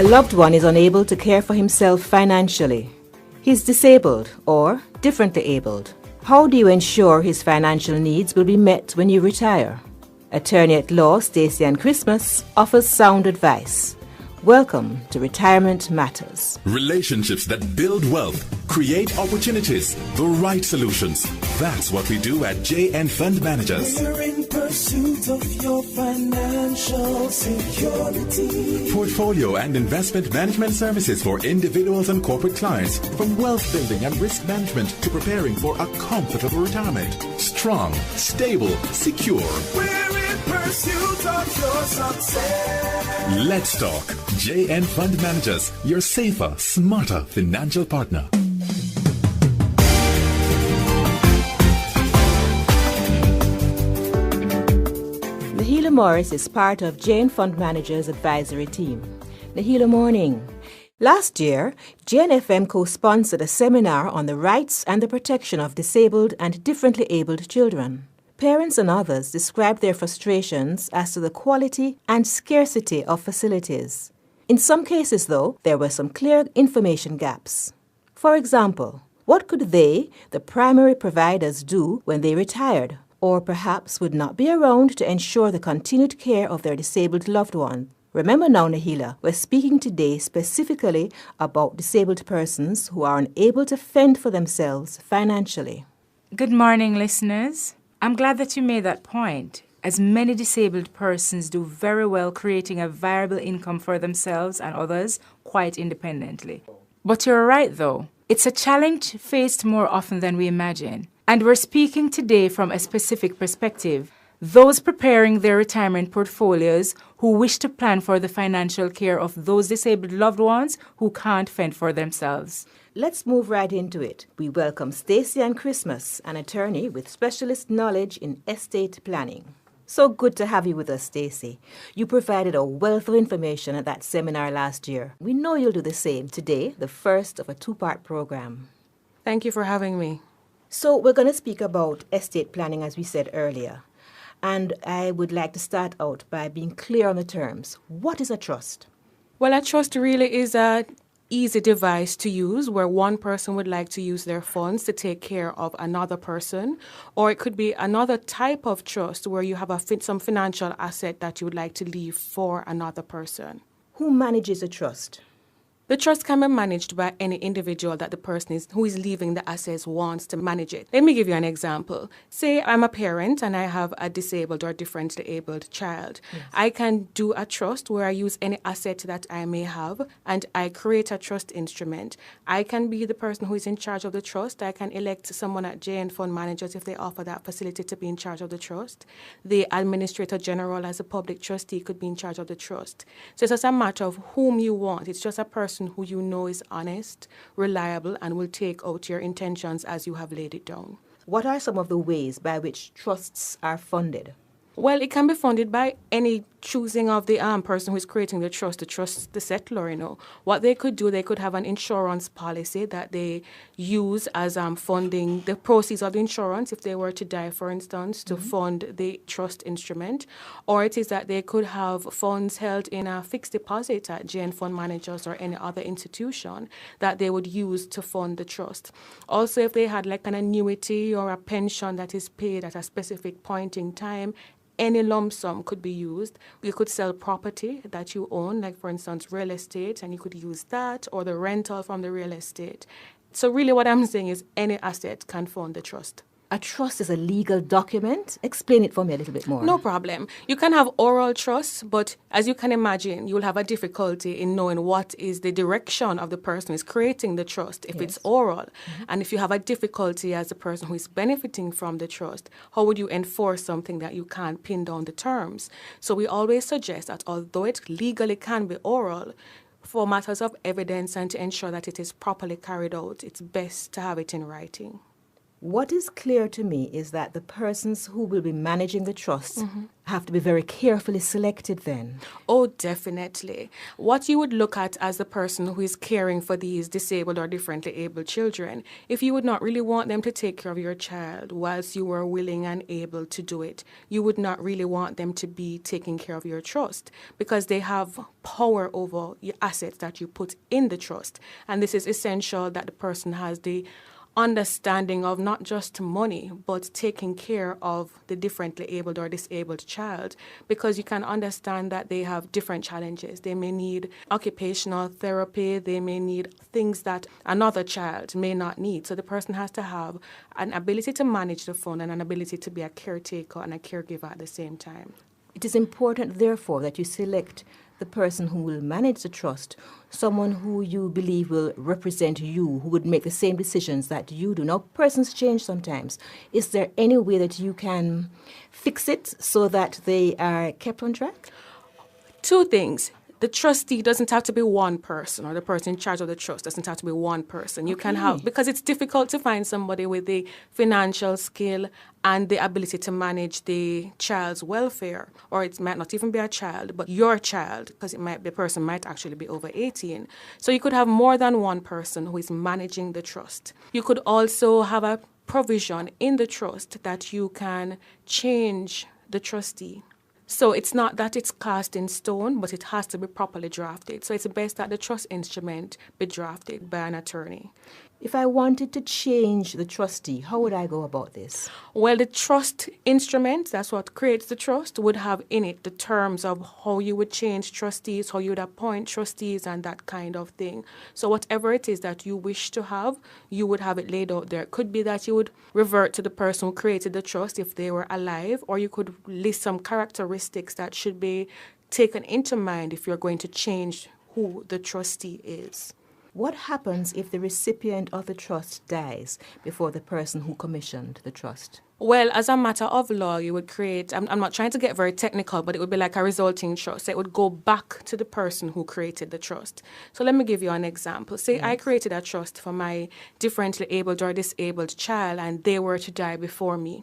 A loved one is unable to care for himself financially. He's disabled or differently abled. How do you ensure his financial needs will be met when you retire? Attorney at law Stacey Ann Christmas offers sound advice. Welcome to Retirement Matters. Relationships that build wealth, create opportunities, the right solutions. That's what we do at JN Fund Managers. We're in pursuit of your financial security. Portfolio and investment management services for individuals and corporate clients, from wealth building and risk management to preparing for a comfortable retirement. Strong, stable, secure. We're in pursuit of your success. Let's talk. JN Fund Managers, your safer, smarter financial partner. Nahila Morris is part of JN Fund Managers advisory team. Nahila, morning. Last year, JNFM co-sponsored a seminar on the rights and the protection of disabled and differently abled children. Parents and others described their frustrations as to the quality and scarcity of facilities. In some cases, though, there were some clear information gaps. For example, what could they, the primary providers, do when they retired, or perhaps would not be around to ensure the continued care of their disabled loved one? Remember now, Nahila, we're speaking today specifically about disabled persons who are unable to fend for themselves financially. Good morning, listeners. I'm glad that you made that point, as many disabled persons do very well creating a viable income for themselves and others quite independently. But you're right, though. It's a challenge faced more often than we imagine. And we're speaking today from a specific perspective. Those preparing their retirement portfolios who wish to plan for the financial care of those disabled loved ones who can't fend for themselves. Let's move right into it. We welcome Stacey Ann Christmas, an attorney with specialist knowledge in estate planning. So good to have you with us, Stacey. You provided a wealth of information at that seminar last year. We know you'll do the same today, the first of a two-part program. Thank you for having me. So we're going to speak about estate planning, as we said earlier. And I would like to start out by being clear on the terms. What is a trust? Well, a trust really is an easy device to use where one person would like to use their funds to take care of another person, or it could be another type of trust where you have some financial asset that you would like to leave for another person. Who manages a trust? The trust can be managed by any individual that the person who is leaving the assets wants to manage it. Let me give you an example. Say I'm a parent and I have a disabled or differently abled child. Yes. I can do a trust where I use any asset that I may have and I create a trust instrument. I can be the person who is in charge of the trust. I can elect someone at JN Fund Managers if they offer that facility to be in charge of the trust. The Administrator General as a public trustee could be in charge of the trust. So it's just a matter of whom you want. It's just a person who you know is honest, reliable, and will take out your intentions as you have laid it down. What are some of the ways by which trusts are funded? Well, it can be funded by any choosing of the person who is creating the trust the settlor, What they could do, they could have an insurance policy that they use as funding the proceeds of the insurance if they were to die, for instance, to fund the trust instrument. Or it is that they could have funds held in a fixed deposit at JN Fund Managers or any other institution that they would use to fund the trust. Also, if they had like an annuity or a pension that is paid at a specific point in time, any lump sum could be used. You could sell property that you own, like for instance, real estate, and you could use that or the rental from the real estate. So really what I'm saying is any asset can fund the trust. A trust is a legal document. Explain it for me a little bit more. No problem. You can have oral trusts, but as you can imagine, you'll have a difficulty in knowing what is the direction of the person who is creating the trust if it's oral. And if you have a difficulty as the person who is benefiting from the trust, how would you enforce something that you can't pin down the terms? So we always suggest that although it legally can be oral, for matters of evidence and to ensure that it is properly carried out, it's best to have it in writing. What is clear to me is that the persons who will be managing the trust have to be very carefully selected then. Oh, definitely. What you would look at as the person who is caring for these disabled or differently abled children, if you would not really want them to take care of your child whilst you were willing and able to do it, you would not really want them to be taking care of your trust because they have power over your assets that you put in the trust. And this is essential that the person has the understanding of not just money, but taking care of the differently abled or disabled child, because you can understand that they have different challenges. They may need occupational therapy, they may need things that another child may not need. So the person has to have an ability to manage the fund and an ability to be a caretaker and a caregiver at the same time. It is important, therefore, that you select the person who will manage the trust, someone who you believe will represent you, who would make the same decisions that you do. Now, persons change sometimes. Is there any way that you can fix it so that they are kept on track? Two things. The trustee doesn't have to be one person, or the person in charge of the trust doesn't have to be one person. You can have, because it's difficult to find somebody with the financial skill and the ability to manage the child's welfare, or it might not even be a child, but your child, because the person might actually be over 18. So you could have more than one person who is managing the trust. You could also have a provision in the trust that you can change the trustee. So it's not that it's cast in stone, but it has to be properly drafted. So it's best that the trust instrument be drafted by an attorney. If I wanted to change the trustee, how would I go about this? Well, the trust instrument, that's what creates the trust, would have in it the terms of how you would change trustees, how you would appoint trustees, and that kind of thing. So whatever it is that you wish to have, you would have it laid out there. It could be that you would revert to the person who created the trust if they were alive, or you could list some characteristics that should be taken into mind if you're going to change who the trustee is. What happens if the recipient of the trust dies before the person who commissioned the trust? Well, as a matter of law, you would create, I'm not trying to get very technical, but it would be like a resulting trust. It would go back to the person who created the trust. So let me give you an example. Say I created a trust for my differently abled or disabled child, and they were to die before me.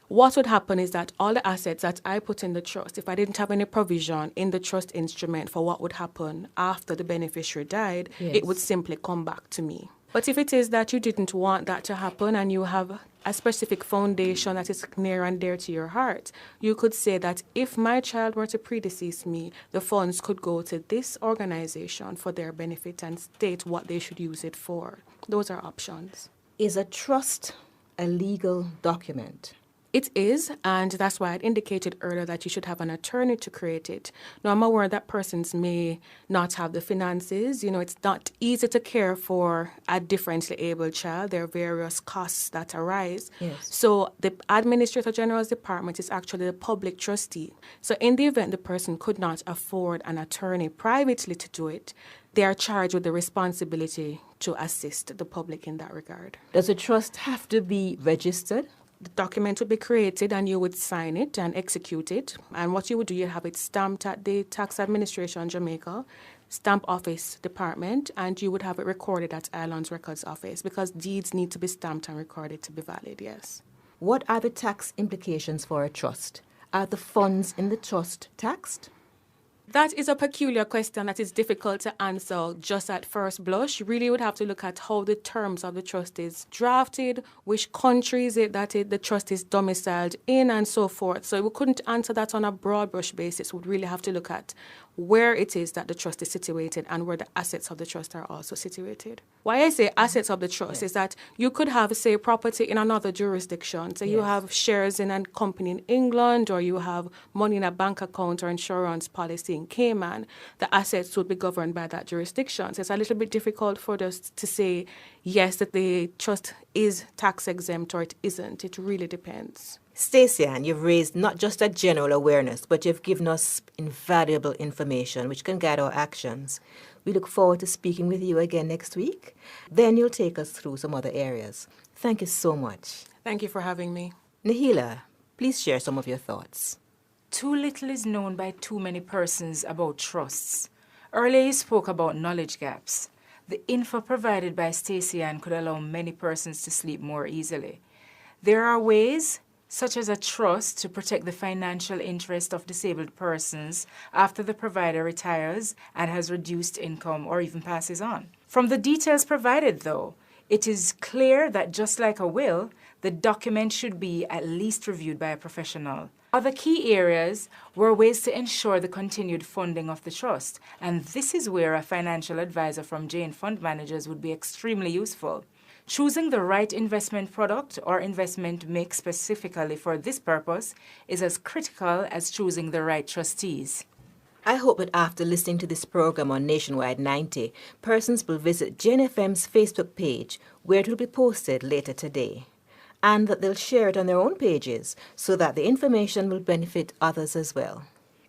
What would happen is that all the assets that I put in the trust, if I didn't have any provision in the trust instrument for what would happen after the beneficiary died, it would simply come back to me. But if it is that you didn't want that to happen and you have a specific foundation that is near and dear to your heart, you could say that if my child were to predecease me, the funds could go to this organization for their benefit and state what they should use it for. Those are options. Is a trust a legal document? It is, and that's why I indicated earlier that you should have an attorney to create it. Now, I'm aware that persons may not have the finances. You know, it's not easy to care for a differently abled child. There are various costs that arise. Yes. So the Administrator General's Department is actually the public trustee. So in the event the person could not afford an attorney privately to do it, they are charged with the responsibility to assist the public in that regard. Does a trust have to be registered? The document would be created and you would sign it and execute it. And what you would do, you have it stamped at the Tax Administration Jamaica, Stamp Office Department, and you would have it recorded at Islands Records Office because deeds need to be stamped and recorded to be valid, yes. What are the tax implications for a trust? Are the funds in the trust taxed? That is a peculiar question that is difficult to answer just at first blush. You really would have to look at how the terms of the trust is drafted, which country is it that the trust is domiciled in, and so forth. So we couldn't answer that on a broad brush basis. We'd really have to look at where it is that the trust is situated and where the assets of the trust are also situated. Why I say assets of the trust is that you could have, say, property in another jurisdiction. So you have shares in a company in England, or you have money in a bank account or insurance policy in Cayman. The assets would be governed by that jurisdiction. So it's a little bit difficult for us to say, yes, that the trust is tax exempt or it isn't. It really depends. Stacey-Ann, you've raised not just a general awareness, but you've given us invaluable information which can guide our actions. We look forward to speaking with you again next week. Then you'll take us through some other areas. Thank you so much. Thank you for having me. Nahila, please share some of your thoughts. Too little is known by too many persons about trusts. Earlier you spoke about knowledge gaps. The info provided by Stacey-Ann could allow many persons to sleep more easily. There are ways, such as a trust, to protect the financial interest of disabled persons after the provider retires and has reduced income or even passes on. From the details provided, though, it is clear that just like a will, the document should be at least reviewed by a professional. Other key areas were ways to ensure the continued funding of the trust, and this is where a financial advisor from Jane Fund Managers would be extremely useful. Choosing the right investment product or investment mix specifically for this purpose is as critical as choosing the right trustees. I hope that after listening to this program on Nationwide 90, persons will visit Jane FM's Facebook page, where it will be posted later today, and that they'll share it on their own pages so that the information will benefit others as well.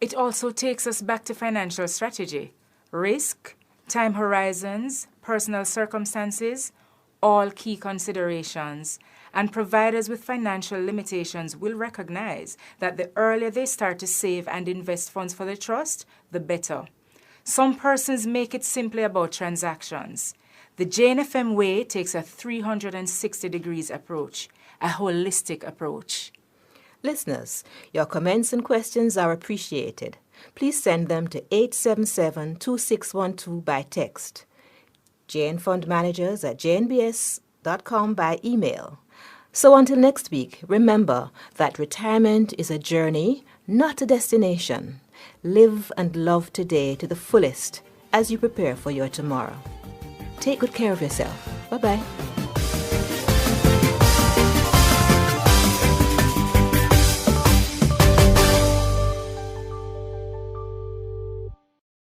It also takes us back to financial strategy, risk, time horizons, personal circumstances, all key considerations, and providers with financial limitations will recognize that the earlier they start to save and invest funds for the trust, the better. Some persons make it simply about transactions. The Jane FM way takes a 360 degrees approach, a holistic approach. Listeners, your comments and questions are appreciated. Please send them to 877-2612 by text. janefundmanagers@jnbs.com by email. So until next week, remember that retirement is a journey, not a destination. Live and love today to the fullest as you prepare for your tomorrow. Take good care of yourself. Bye-bye.